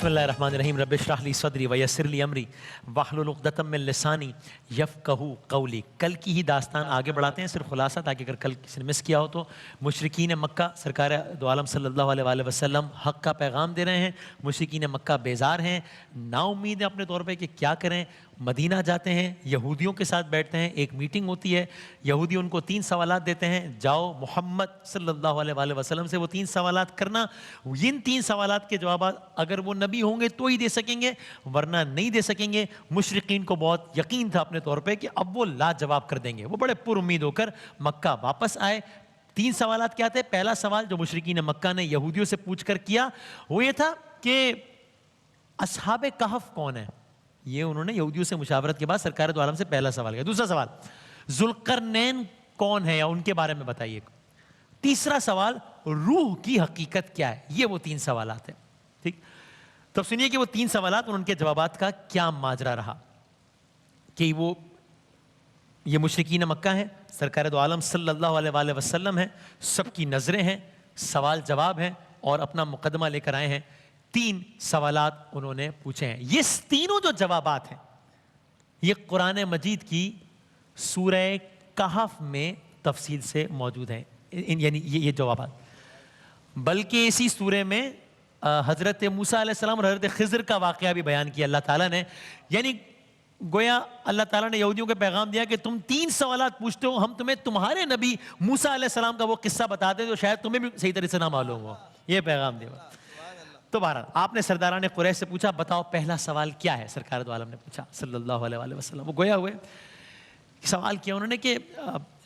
बिस्मिल्लाहिर्रहमानिर्रहीम रब्बि इश्रह ली सदरी व यस्सिर ली अमरी वहलुल उक़दतम मिन लिसानी यफ़क़हू क़ौली। कल की ही दास्तान आगे बढ़ाते हैं, सिर्फ खुलासा, ताकि अगर कल किसी ने मिस किया हो तो। मुशरिकीन मक्का सरकार दो आलम सल्लल्लाहु अलैहि वसल्लम हक़ का पैगाम दे रहे हैं। मुशरिकीन मक्का बेजार हैं, नाउम्मीद हैं अपने तौर पर कि क्या करें। मदीना जाते हैं, यहूदियों के साथ बैठते हैं, एक मीटिंग होती है। यहूदी उनको 3 सवालात देते हैं, जाओ मोहम्मद सल्लल्लाहु अलैहि वसल्लम से वो 3 सवालात करना। इन 3 सवालात के जवाब अगर वो नबी होंगे तो ही दे सकेंगे, वरना नहीं दे सकेंगे। मुशरिकीन को बहुत यकीन था अपने तौर पे कि अब वो लाजवाब कर देंगे। वो बड़े पुरुम्मीद होकर मक्का वापस आए। 3 सवालात क्या थे? पहला सवाल जो मुशरिकीन मक्का ने यहूदियों से पूछ कर किया वो ये था कि अस्हाबे कहफ कौन है। ये उन्होंने यहूदियों से मुशावरत के बाद सरकार दो आलम से पहला सवाल किया। दूसरा सवाल, जुल्करनैन कौन है या उनके बारे में बताइए। तीसरा सवाल, रूह की हकीकत क्या है। ये वो 3 सवालात हैं। ठीक, तब सुनिए कि वो 3 सवालात और उनके जवाबात का क्या माजरा रहा। कि वो ये मुशरिकीन मक्का है, सरकार दो आलम सल्लल्लाहु अलैहि वसल्लम है, सबकी नजरें हैं, सवाल जवाब हैं और अपना मुकदमा लेकर आए हैं। 3 सवालात उन्होंने पूछे हैं। ये तीनों जो जवाबात हैं ये कुरान मजीद की सूरह कहफ में तफसील से मौजूद हैं। यानी ये जवाबात, बल्कि इसी सूरह में हजरत मूसा अलैहिस्सलाम और हजरत खिज़र का वाक़या भी बयान किया अल्लाह ताला ने। यानी गोया अल्लाह ताला ने यहूदियों को पैगाम दिया कि तुम 3 सवालात पूछते हो, हम तुम्हें तुम्हारे नबी मूसा अलैहिस्सलाम का वो किस्सा बताते जो शायद तुम्हें भी सही तरह से ना मालूम हो। ये पैगाम दिया। तो बहरहाल आपने सरदारान कुरैश से पूछा, बताओ पहला सवाल क्या है। सरकार दो आलम ने पूछा सल्लल्लाहु अलैहि वसल्लम। वो गोया हुए सवाल किया उन्होंने कि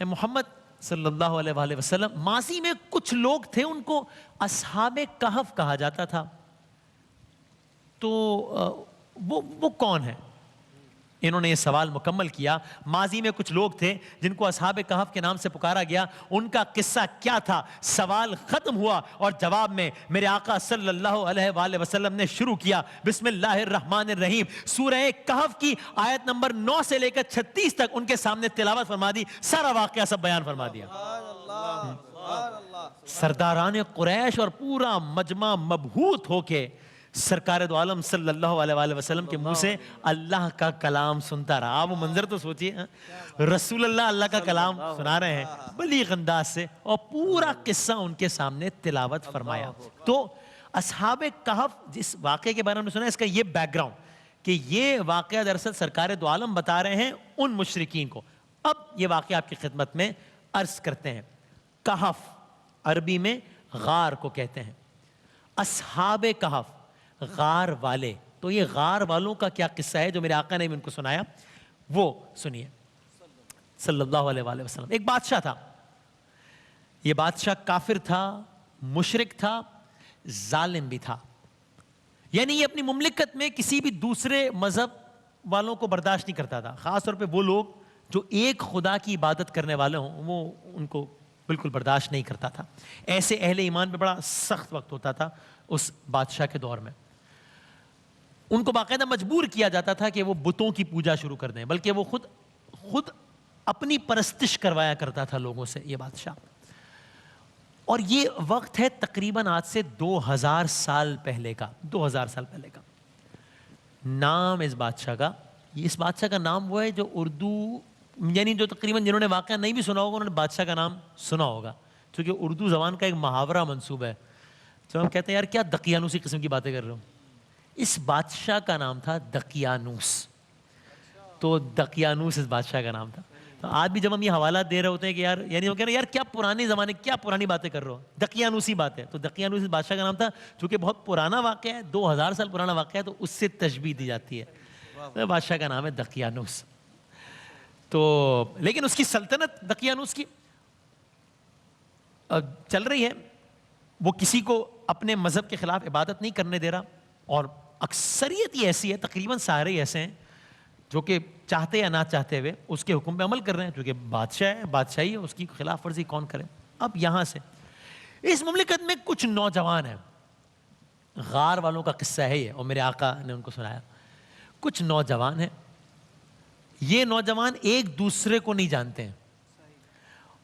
मोहम्मद सल्लल्लाहु अलैहि वसल्लम, माजी में कुछ लोग थे उनको अस्हाबे कहफ कहा जाता था, तो वो कौन है। इन्होंने ये सवाल मुकम्मल किया। माजी में कुछ लोग थे जिनको अस्हाबे कहफ के नाम से पुकारा गया, उनका किस्सा क्या था। सवाल खत्म हुआ और जवाब में मेरे आका सल्लल्लाहु अलैहि वसल्लम ने शुरू किया बिस्मिल्लाहिर्रहमानिर्रहीम। सूरह कहफ की आयत नंबर 9 से लेकर 36 तक उनके सामने तिलावत फरमा दी, सारा वाकया सब बयान फरमा दिया। सरदारान कुरैश और पूरा मजमा मबहूत होके सरकार दो आलम सल्लल्लाहु अलैहि वसल्लम के मुंह से अल्लाह का कलाम सुनता रहा। आप वो मंजर तो सोचिए, रसूल अल्लाह अल्लाह का कलाम सुना रहे हैं बलीग अंदाज से, और पूरा किस्सा उनके सामने तिलावत फरमाया। तो अस्हाबे कहफ जिस वाक़े के बारे में सुना, इसका ये बैकग्राउंड कि ये वाक़या दरअसल सरकार दो आलम बता रहे हैं उन मुशरिकीन को। अब ये वाक़या आपकी खिदमत में अर्ज करते हैं। कहफ अरबी में गार को कहते हैं, अस्हाबे कहफ गार वाले। तो ये गार वालों का क्या किस्सा है जो मेरे आका ने इनको सुनाया, वो सुनिए। सल्लल्लाहु अलैहि वसल्लम, एक बादशाह था। ये बादशाह काफिर था, मुशरिक था, जालिम भी था। यानी ये अपनी मुमलिकत में किसी भी दूसरे मजहब वालों को बर्दाश्त नहीं करता था। खास तौर पे वो लोग जो एक खुदा की इबादत करने वाले हों, वो उनको बिल्कुल बर्दाश्त नहीं करता था। ऐसे अहले ईमान पे बड़ा सख्त वक्त होता था उस बादशाह के दौर में। उनको बाकायदा मजबूर किया जाता था कि वो बुतों की पूजा शुरू कर दें, बल्कि वो खुद अपनी परस्तिश करवाया करता था लोगों से, ये बादशाह। और ये वक्त है तकरीबन आज से 2000 साल पहले का। 2000 साल पहले का नाम इस बादशाह का नाम वो है जो उर्दू, यानी जो तकरीबन जिन्होंने वाकया नहीं भी सुना होगा उन्होंने बादशाह का नाम सुना होगा, क्योंकि उर्दू जबान का एक मुहावरा मंसूब है। तो हम कहते हैं यार क्या दकियानूसी किस्म की बातें कर रहे हो। इस बादशाह का नाम था दकियानूस। तो दकियानूस इस बादशाह का नाम था। तो आज भी जब हम ये हवाला दे रहे होते हैं कि यार, यानी वो कह रहे हैं यार क्या पुराने ज़माने, क्या पुरानी बातें कर रहे हो, दकियानूसी बात है। तो दकियानूस इस बादशाह का नाम था, चूँकि बहुत पुराना वाक़या है, 2000 साल पुराना वाक़या है, तो उससे तशबीह दी जाती है। तो बादशाह का नाम है दकियानूस। तो लेकिन उसकी सल्तनत दकियानूस की चल रही है। वो किसी को अपने मज़हब के ख़िलाफ़ इबादत नहीं करने दे रहा, और अक्सरियत ही ऐसी है, तकरीबन सारे ही ऐसे हैं जो कि चाहते या ना चाहते हुए उसके हुक्म पे अमल कर रहे हैं, क्योंकि बादशाह है, बादशाही है, उसकी खिलाफ वर्जी कौन करे। अब यहाँ से इस मुमलिकत में कुछ नौजवान हैं, गार वालों का किस्सा है ये, और मेरे आका ने उनको सुनाया। कुछ नौजवान हैं, یہ نوجوان ایک دوسرے کو نہیں جانتے ہیں.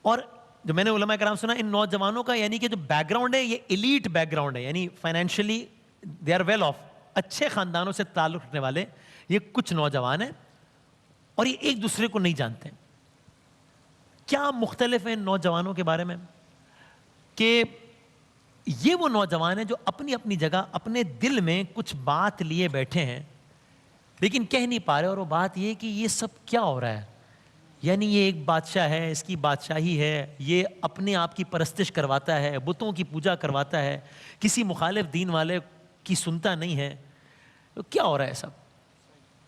اور جو میں نے علماء کرام سنا, ان نوجوانوں کا یعنی کہ جو بیک گراؤنڈ ہے یہ ایلیٹ بیک گراؤنڈ ہے, یعنی financially they are well off, اچھے خاندانوں سے تعلق رکھنے والے یہ کچھ نوجوان ہیں, اور یہ ایک دوسرے کو نہیں جانتے. کیا مختلف ہے ان نوجوانوں کے بارے میں کہ یہ وہ نوجوان ہیں جو اپنی اپنی جگہ اپنے دل میں کچھ بات لیے بیٹھے ہیں لیکن کہہ نہیں پا رہے, اور وہ بات یہ کہ یہ سب کیا ہو رہا ہے. یعنی یہ ایک بادشاہ ہے, اس کی بادشاہی ہے, یہ اپنے آپ کی پرستش کرواتا ہے, بتوں کی پوجا کرواتا ہے, کسی مخالف دین والے کی سنتا نہیں ہے. تو کیا ہو رہا ہے سب,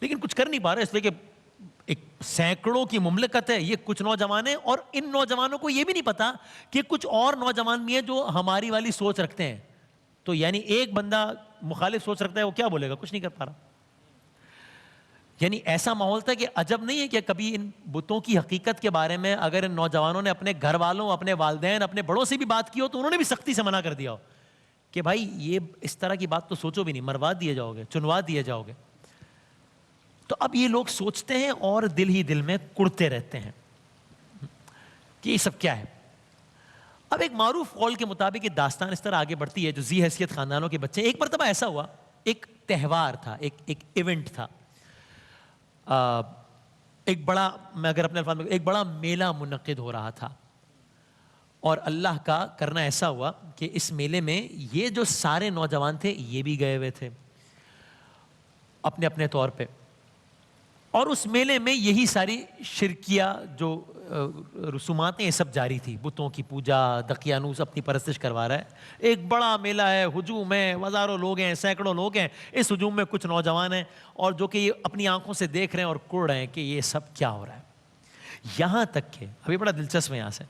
لیکن کچھ کر نہیں پا رہے اس لیے کہ ایک سینکڑوں کی مملکت ہے, یہ کچھ نوجوان ہیں, اور ان نوجوانوں کو یہ بھی نہیں پتا کہ کچھ اور نوجوان بھی ہیں جو ہماری والی سوچ رکھتے ہیں. تو یعنی ایک بندہ مخالف سوچ رکھتا ہے, وہ کیا بولے گا, کچھ نہیں کر پا رہا. یعنی ایسا ماحول تھا کہ عجب نہیں ہے کہ کبھی ان بتوں کی حقیقت کے بارے میں اگر ان نوجوانوں نے اپنے گھر والوں, اپنے والدین, اپنے بڑوں سے بھی بات کی ہو تو انہوں نے بھی سختی سے منع کر دیا ہو کہ بھائی یہ اس طرح کی بات تو سوچو بھی نہیں, مروا دیے جاؤ گے, چنوا دیے جاؤ گے. تو اب یہ لوگ سوچتے ہیں اور دل ہی دل میں کڑتے رہتے ہیں کہ یہ سب کیا ہے. اب ایک معروف قول کے مطابق یہ داستان اس طرح آگے بڑھتی ہے جو ذی حیثیت خاندانوں کے بچے. ایک مرتبہ ایسا ہوا, ایک تہوار تھا, ایک ایونٹ تھا, ایک بڑا, میں اگر اپنے الفاظ میں, ایک بڑا میلہ منعقد ہو رہا تھا. اور اللہ کا کرنا ایسا ہوا کہ اس میلے میں یہ جو سارے نوجوان تھے یہ بھی گئے ہوئے تھے اپنے اپنے طور پہ, اور اس میلے میں یہی ساری شرکیہ جو رسومات ہیں یہ سب جاری تھی. بتوں کی پوجا, دقیانوس اپنی پرستش کروا رہا ہے, ایک بڑا میلہ ہے, ہجوم ہے, ہزاروں لوگ ہیں, سینکڑوں لوگ ہیں. اس ہجوم میں کچھ نوجوان ہیں اور جو کہ یہ اپنی آنکھوں سے دیکھ رہے ہیں اور کڑ رہے ہیں کہ یہ سب کیا ہو رہا ہے. یہاں تک کہ ابھی بڑا دلچسپ ہے یہاں سے,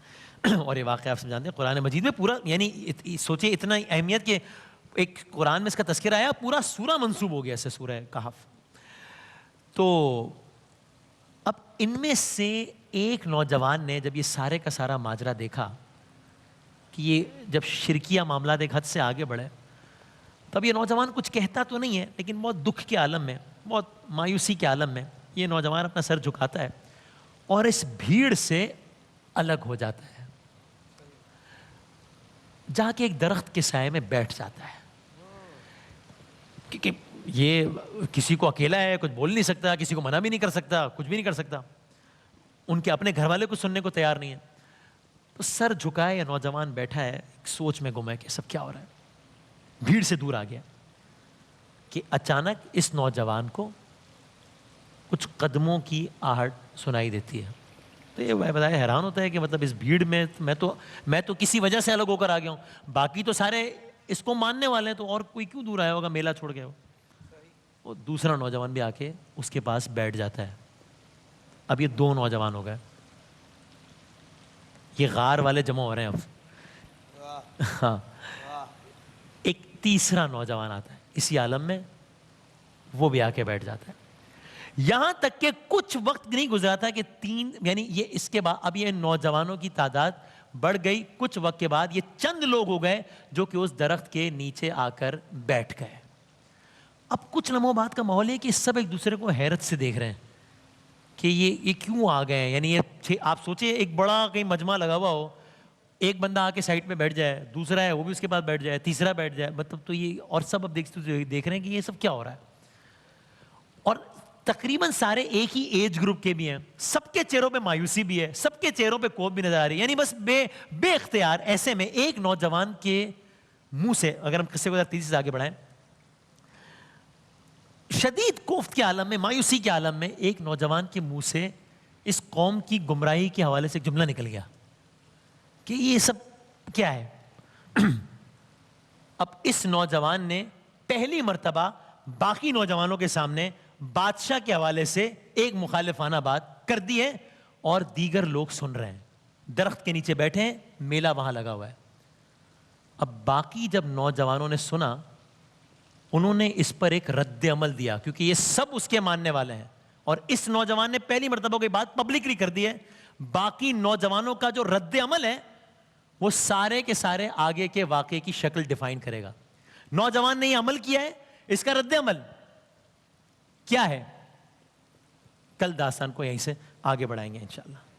اور یہ واقعہ آپ سمجھانتے ہیں قرآن مجید میں پورا, یعنی سوچے اتنا اہمیت کہ ایک قرآن میں اس کا تذکرہ آیا, پورا سورہ منسوب ہو گیا اسے, سورہ کہف. تو اب ان میں سے ایک نوجوان نے جب یہ سارے کا سارا ماجرا دیکھا کہ یہ جب شرکیہ معاملات ایک حد سے آگے بڑھے, تب یہ نوجوان کچھ کہتا تو نہیں ہے لیکن بہت دکھ کے عالم میں, بہت مایوسی کے عالم میں یہ نوجوان اپنا سر جھکاتا ہے اور اس بھیڑ سے الگ ہو جاتا ہے, جا کے ایک درخت کے سائے میں بیٹھ جاتا ہے. کیونکہ یہ کسی کو اکیلا ہے, کچھ بول نہیں سکتا, کسی کو منع بھی نہیں کر سکتا, کچھ بھی نہیں کر سکتا, ان کے اپنے گھر والے کو سننے کو تیار نہیں ہے. تو سر جھکائے یہ نوجوان بیٹھا ہے, ایک سوچ میں گم ہے کہ سب کیا ہو رہا ہے. بھیڑ سے دور آ گیا کہ اچانک اس نوجوان کو کچھ قدموں کی آہٹ سنائی دیتی ہے. تو یہ بتائے حیران ہوتا ہے کہ مطلب اس بھیڑ میں میں تو کسی وجہ سے الگ ہو کر آ گیا ہوں, باقی تو سارے اس کو ماننے والے ہیں, تو اور کوئی کیوں دور آیا ہوگا, میلہ چھوڑ گیا ہو. وہ دوسرا نوجوان بھی آ کے اس کے پاس بیٹھ جاتا ہے. اب یہ دو نوجوان ہو گئے, یہ غار والے جمع ہو رہے ہیں اب. ہاں, ایک تیسرا نوجوان آتا ہے اسی عالم میں, وہ بھی آ کے بیٹھ جاتا ہے. یہاں تک کہ کچھ وقت نہیں گزرا تھا کہ یعنی یہ اس کے بعد اب یہ نوجوانوں کی تعداد بڑھ گئی. کچھ وقت کے بعد یہ چند لوگ ہو گئے جو کہ اس درخت کے نیچے آ کر بیٹھ گئے. اب کچھ لمحوں بعد کا ماحول ہے کہ سب ایک دوسرے کو حیرت سے دیکھ رہے ہیں کہ یہ کیوں آ گئے ہیں. یعنی یہ آپ سوچیں ایک بڑا کہیں مجمع لگا ہوا ہو, ایک بندہ آ کے سائڈ میں بیٹھ جائے, دوسرا ہے وہ بھی اس کے پاس بیٹھ جائے, تیسرا بیٹھ جائے, مطلب تو یہ, اور سب اب دیکھ رہے ہیں کہ یہ سب کیا ہو رہا ہے. اور تقریباً سارے ایک ہی ایج گروپ کے بھی ہیں, سب کے چہروں پہ مایوسی بھی ہے, سب کے چہروں پہ کوپ بھی نظر آ رہی ہے. یعنی بس بے اختیار ایسے میں ایک نوجوان کے منہ سے, اگر ہم قصے کو تیزی سے آگے بڑھائیں, شدید کوفت کے عالم میں, مایوسی کے عالم میں, ایک نوجوان کے منہ سے اس قوم کی گمراہی کے حوالے سے ایک جملہ نکل گیا کہ یہ سب کیا ہے. اب اس نوجوان نے پہلی مرتبہ باقی نوجوانوں کے سامنے بادشاہ کے حوالے سے ایک مخالفانہ بات کر دی ہے, اور دیگر لوگ سن رہے ہیں, درخت کے نیچے بیٹھے ہیں, میلہ وہاں لگا ہوا ہے. اب باقی جب نوجوانوں نے سنا, انہوں نے اس پر ایک رد عمل دیا, کیونکہ یہ سب اس کے ماننے والے ہیں, اور اس نوجوان نے پہلی مرتبہ کوئی بات پبلکلی کر دی ہے. باقی نوجوانوں کا جو رد عمل ہے وہ سارے کے سارے آگے کے واقعے کی شکل ڈیفائن کرے گا. نوجوان نے یہ عمل کیا ہے, اس کا رد عمل کیا ہے کل داستان کو یہیں سے آگے بڑھائیں گے انشاءاللہ.